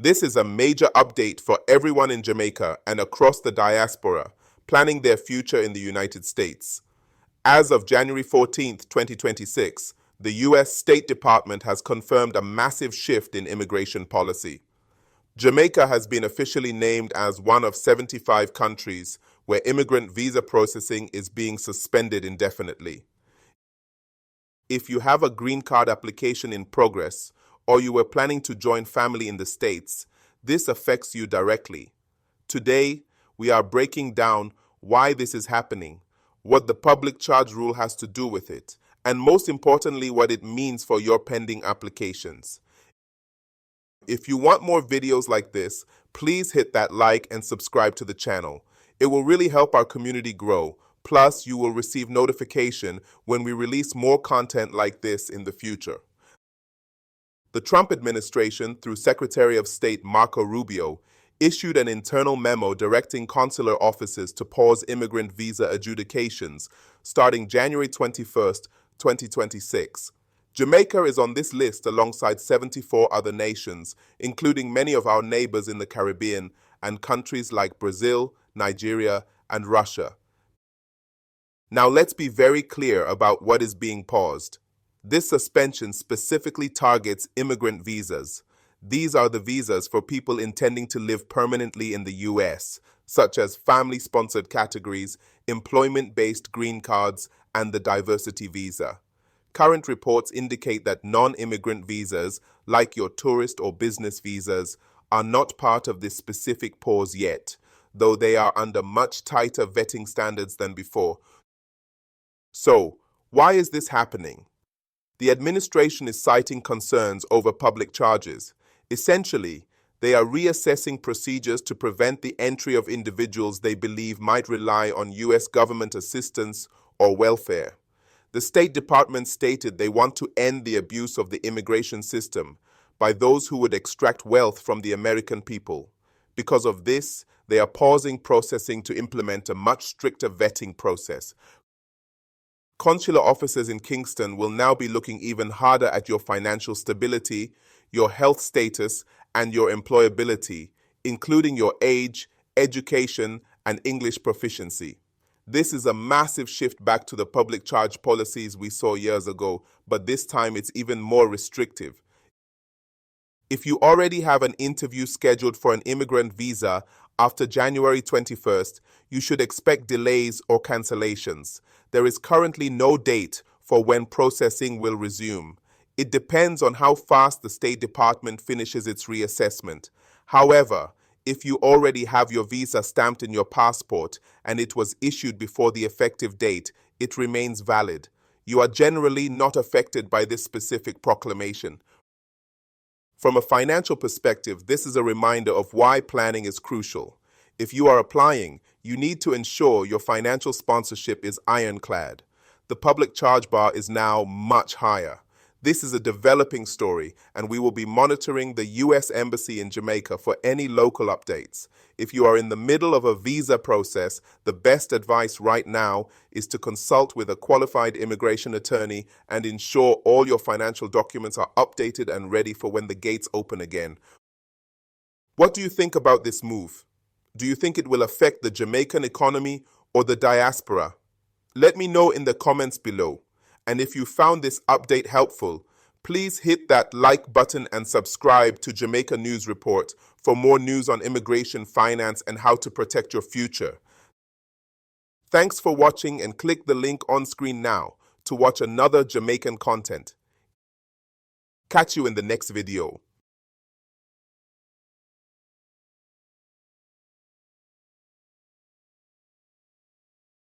This is a major update for everyone in Jamaica and across the diaspora planning their future in the United States. As of January 14th, 2026, the U.S. State Department has confirmed a massive shift in immigration policy. Jamaica has been officially named as one of 75 countries where immigrant visa processing is being suspended indefinitely. If you have a green card application in progress, or you were planning to join family in the States, this affects you directly. Today, we are breaking down why this is happening, what the public charge rule has to do with it, and most importantly, what it means for your pending applications. If you want more videos like this, please hit that like and subscribe to the channel. It will really help our community grow. Plus, you will receive notification when we release more content like this in the future. The Trump administration, through Secretary of State Marco Rubio, issued an internal memo directing consular offices to pause immigrant visa adjudications starting January 21st, 2026. Jamaica is on this list alongside 74 other nations, including many of our neighbors in the Caribbean and countries like Brazil, Nigeria, and Russia. Now let's be very clear about what is being paused. This suspension specifically targets immigrant visas. These are the visas for people intending to live permanently in the U.S., such as family-sponsored categories, employment-based green cards, and the diversity visa. Current reports indicate that non-immigrant visas, like your tourist or business visas, are not part of this specific pause yet, though they are under much tighter vetting standards than before. So, why is this happening? The administration is citing concerns over public charges. Essentially, they are reassessing procedures to prevent the entry of individuals they believe might rely on U.S. government assistance or welfare. The State Department stated they want to end the abuse of the immigration system by those who would extract wealth from the American people. Because of this, they are pausing processing to implement a much stricter vetting process. Consular officers in Kingston will now be looking even harder at your financial stability, your health status, and your employability, including your age, education, and English proficiency. This is a massive shift back to the public charge policies we saw years ago, but this time it's even more restrictive. If you already have an interview scheduled for an immigrant visa after January 21st, you should expect delays or cancellations. There is currently no date for when processing will resume. It depends on how fast the State Department finishes its reassessment. However, if you already have your visa stamped in your passport and it was issued before the effective date, it remains valid. You are generally not affected by this specific proclamation. From a financial perspective, this is a reminder of why planning is crucial. If you are applying, you need to ensure your financial sponsorship is ironclad. The public charge bar is now much higher. This is a developing story, and we will be monitoring the U.S. Embassy in Jamaica for any local updates. If you are in the middle of a visa process, the best advice right now is to consult with a qualified immigration attorney and ensure all your financial documents are updated and ready for when the gates open again. What do you think about this move? Do you think it will affect the Jamaican economy or the diaspora? Let me know in the comments below. And if you found this update helpful, please hit that like button and subscribe to Jamaica News Report for more news on immigration, finance, and how to protect your future. Thanks for watching, and click the link on screen now to watch another Jamaican content. Catch you in the next video.